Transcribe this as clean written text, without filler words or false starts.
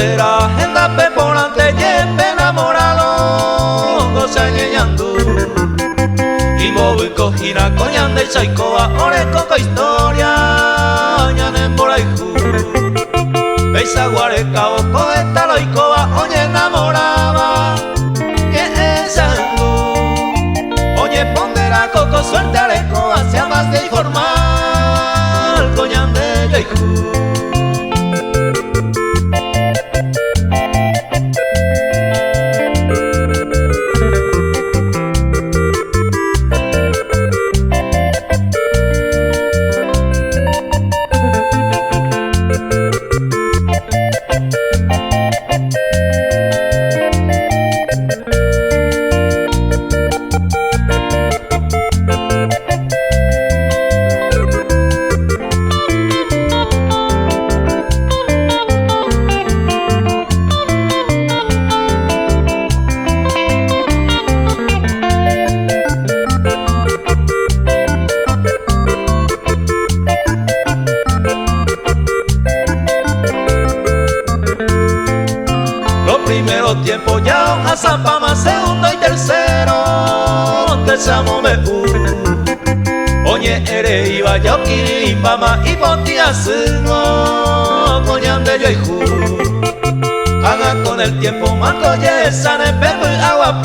pondera agenda peporante yepe enamorado gozañeñandu Imobuko hirako ñande chaikoa orekoko historia ñanen boraihu Beisaguareka oko eta loikoa oñe enamoraba que esangu Oñe pondera coco suerte arecoa sea más de informal coñande yoihu Primero tiempo ya hoja zapama segundo y tercero te llamo me Oñe ere iba yo kiri pama y potia suno coñande yo y ju Haga con el tiempo manco ye sane pepe agua